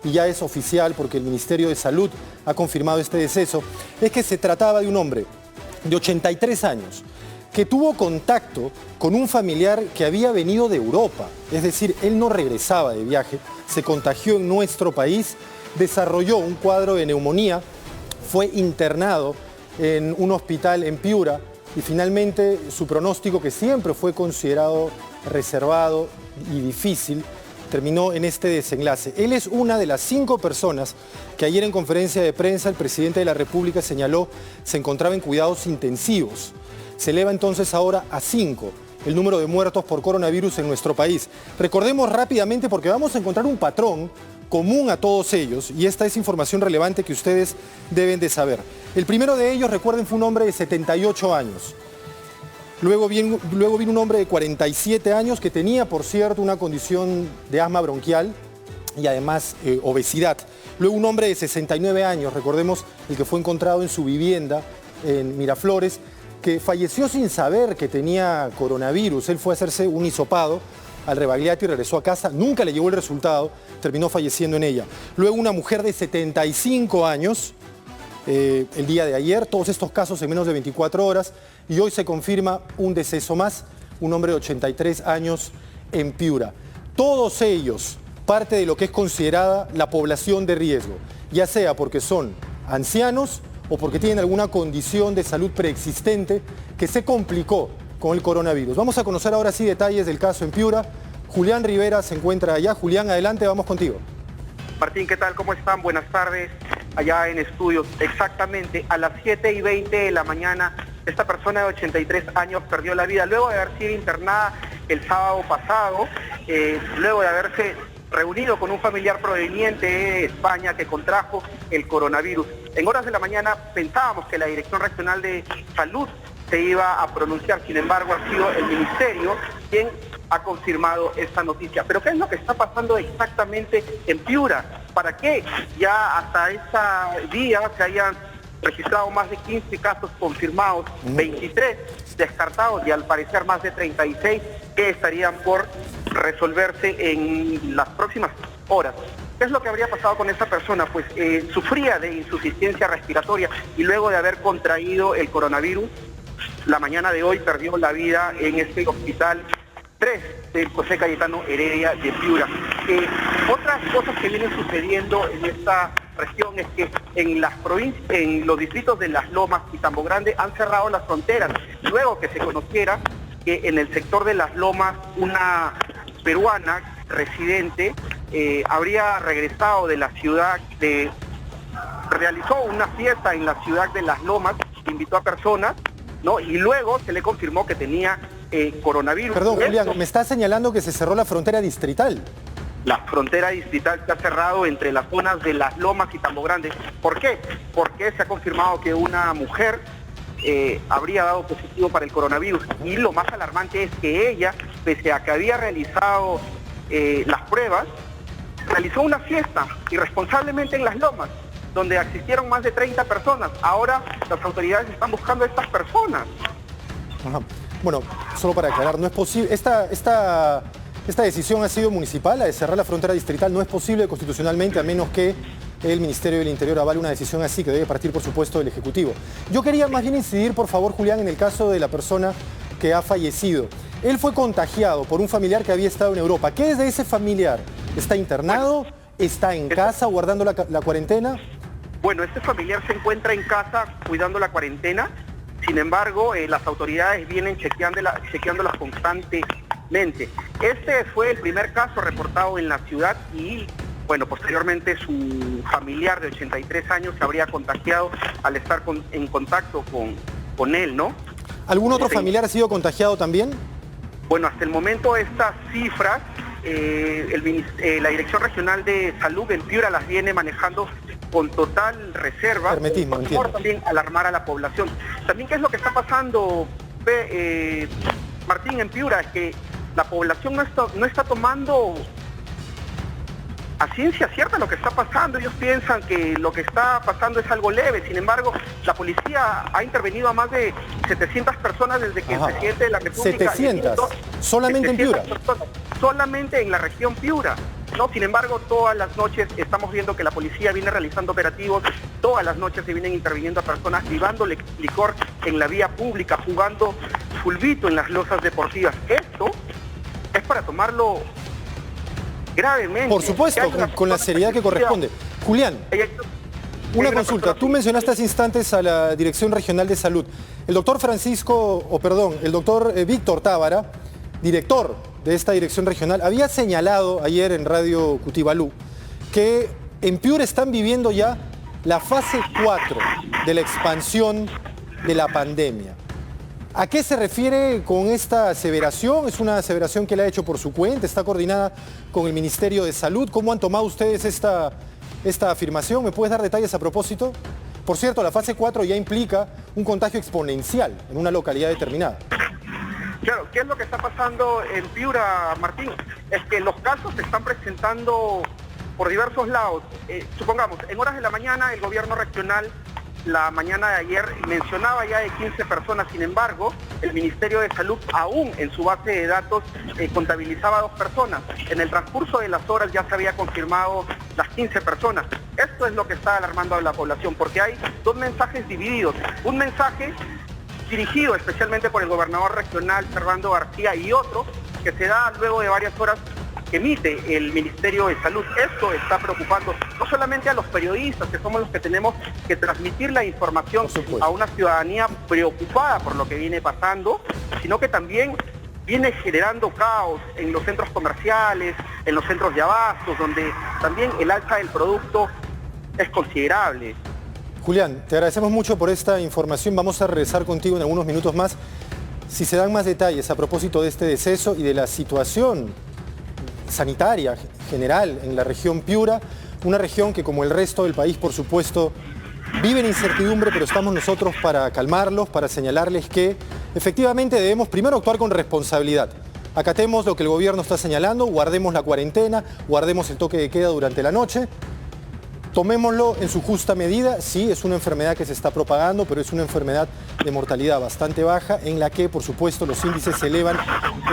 y ya es oficial porque el Ministerio de Salud ha confirmado este deceso, es que se trataba de un hombre de 83 años que tuvo contacto con un familiar que había venido de Europa. Es decir, él no regresaba de viaje, se contagió en nuestro país, desarrolló un cuadro de neumonía, fue internado en un hospital en Piura y finalmente su pronóstico, que siempre fue considerado reservado y difícil, terminó en este desenlace. Él es una de las 5 personas que ayer en conferencia de prensa el presidente de la República señaló se encontraba en cuidados intensivos. Se eleva entonces ahora a 5 el número de muertos por coronavirus en nuestro país. Recordemos rápidamente porque vamos a encontrar un patrón común a todos ellos y esta es información relevante que ustedes deben de saber. El primero de ellos, recuerden, fue un hombre de 78 años. Luego vino un hombre de 47 años que tenía, por cierto, una condición de asma bronquial y además obesidad. Luego un hombre de 69 años, recordemos, el que fue encontrado en su vivienda en Miraflores, que falleció sin saber que tenía coronavirus. Él fue a hacerse un hisopado al Rebagliati y regresó a casa, nunca le llegó el resultado, terminó falleciendo en ella. Luego una mujer de 75 años, el día de ayer, todos estos casos en menos de 24 horas, y hoy se confirma un deceso más, un hombre de 83 años en Piura. Todos ellos parte de lo que es considerada la población de riesgo, ya sea porque son ancianos o porque tienen alguna condición de salud preexistente que se complicó con el coronavirus. Vamos a conocer ahora sí detalles del caso en Piura. Julián Rivera se encuentra allá. Julián, adelante, vamos contigo. Martín, ¿qué tal? ¿Cómo están? Buenas tardes. Allá en estudios, exactamente a las 7:20 de la mañana, esta persona de 83 años perdió la vida luego de haber sido internada el sábado pasado, luego de haberse reunido con un familiar proveniente de España que contrajo el coronavirus. En horas de la mañana pensábamos que la Dirección Regional de Salud se iba a pronunciar, sin embargo ha sido el Ministerio quien ha confirmado esta noticia. Pero ¿qué es lo que está pasando exactamente en Piura? ¿Para qué ya hasta ese día se hayan registrado más de 15 casos confirmados, 23 descartados y al parecer más de 36 que estarían por resolverse en las próximas horas? ¿Qué es lo que habría pasado con esta persona? Pues sufría de insuficiencia respiratoria y luego de haber contraído el coronavirus, la mañana de hoy perdió la vida en este hospital 3 de José Cayetano Heredia de Piura. Otras cosas que vienen sucediendo en esta región es que en los distritos de Las Lomas y Tambo Grande han cerrado las fronteras, luego que se conociera que en el sector de Las Lomas una peruana residente habría regresado de la ciudad, realizó una fiesta en la ciudad de Las Lomas, invitó a personas, ¿no? Y luego se le confirmó que tenía coronavirus. Perdón, Julián, me está señalando que se cerró la frontera distrital. La frontera distrital se ha cerrado entre las zonas de Las Lomas y Tambo Grande. ¿Por qué? Porque se ha confirmado que una mujer habría dado positivo para el coronavirus. Y lo más alarmante es que ella, pese a que había realizado las pruebas, realizó una fiesta irresponsablemente en Las Lomas, donde asistieron más de 30 personas. Ahora las autoridades están buscando a estas personas. Ajá. Bueno, solo para aclarar, no es posible, esta decisión ha sido municipal, la de cerrar la frontera distrital, no es posible constitucionalmente a menos que el Ministerio del Interior avale una decisión así, que debe partir por supuesto del Ejecutivo. Yo quería más bien incidir, por favor, Julián, en el caso de la persona que ha fallecido. Él fue contagiado por un familiar que había estado en Europa. ¿Qué es de ese familiar? ¿Está internado? ¿Está en casa guardando la cuarentena? Bueno, este familiar se encuentra en casa cuidando la cuarentena. Sin embargo, las autoridades vienen chequeándolas constantemente. Este fue el primer caso reportado en la ciudad y, bueno, posteriormente su familiar de 83 años se habría contagiado al estar en contacto con él, ¿no? ¿Algún otro familiar ha sido contagiado también? Bueno, hasta el momento estas cifras, la Dirección Regional de Salud en Piura las viene manejando con total reserva, hermetismo, por también alarmar a la población. También, ¿qué es lo que está pasando, Martín, en Piura? Es que la población no está tomando a ciencia cierta lo que está pasando. Ellos piensan que lo que está pasando es algo leve. Sin embargo, la policía ha intervenido a más de 700 personas desde que el presidente de la República... 700, solamente en Piura. Solamente en la región Piura. ¿no? Sin embargo, todas las noches estamos viendo que la policía viene realizando operativos, todas las noches se vienen interviniendo a personas, llevando licor en la vía pública, jugando fulbito en las losas deportivas. Esto es para tomarlo gravemente. Por supuesto, con la seriedad que corresponde. Julián, una consulta. Tú mencionaste hace instantes a la Dirección Regional de Salud. El doctor Víctor Tábara, director de esta dirección regional, había señalado ayer en Radio Cutibalú que en Piura están viviendo ya la fase 4 de la expansión de la pandemia. ¿A qué se refiere con esta aseveración? ¿Es una aseveración que le ha hecho por su cuenta? ¿Está coordinada con el Ministerio de Salud? ¿Cómo han tomado ustedes esta afirmación? ¿Me puedes dar detalles a propósito? Por cierto, la fase 4 ya implica un contagio exponencial en una localidad determinada. Claro, ¿qué es lo que está pasando en Piura, Martín? Es que los casos se están presentando por diversos lados. Supongamos, en horas de la mañana el gobierno regional, la mañana de ayer, mencionaba ya de 15 personas. Sin embargo, el Ministerio de Salud aún en su base de datos contabilizaba 2 personas. En el transcurso de las horas ya se había confirmado las 15 personas. Esto es lo que está alarmando a la población, porque hay 2 mensajes divididos. Un mensaje dirigido especialmente por el gobernador regional, Servando García, y otro que se da luego de varias horas que emite el Ministerio de Salud. Esto está preocupando no solamente a los periodistas, que somos los que tenemos que transmitir la información a una ciudadanía preocupada por lo que viene pasando, sino que también viene generando caos en los centros comerciales, en los centros de abastos, donde también el alza del producto es considerable. Julián, te agradecemos mucho por esta información. Vamos a regresar contigo en algunos minutos más. Si se dan más detalles a propósito de este deceso y de la situación sanitaria general en la región Piura, una región que, como el resto del país, por supuesto, vive en incertidumbre, pero estamos nosotros para calmarlos, para señalarles que efectivamente debemos primero actuar con responsabilidad. Acatemos lo que el gobierno está señalando, guardemos la cuarentena, guardemos el toque de queda durante la noche. Tomémoslo en su justa medida. Sí, es una enfermedad que se está propagando, pero es una enfermedad de mortalidad bastante baja, en la que, por supuesto, los índices se elevan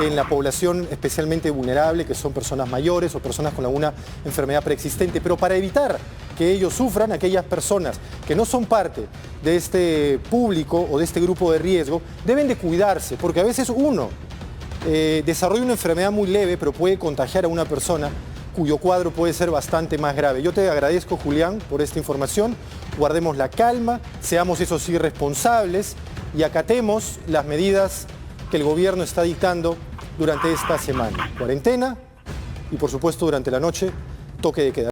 en la población especialmente vulnerable, que son personas mayores o personas con alguna enfermedad preexistente. Pero para evitar que ellos sufran, aquellas personas que no son parte de este público o de este grupo de riesgo, deben de cuidarse, porque a veces uno desarrolla una enfermedad muy leve, pero puede contagiar a una persona cuyo cuadro puede ser bastante más grave. Yo te agradezco, Julián, por esta información. Guardemos la calma, seamos eso sí responsables y acatemos las medidas que el gobierno está dictando durante esta semana. Cuarentena y, por supuesto, durante la noche, toque de queda.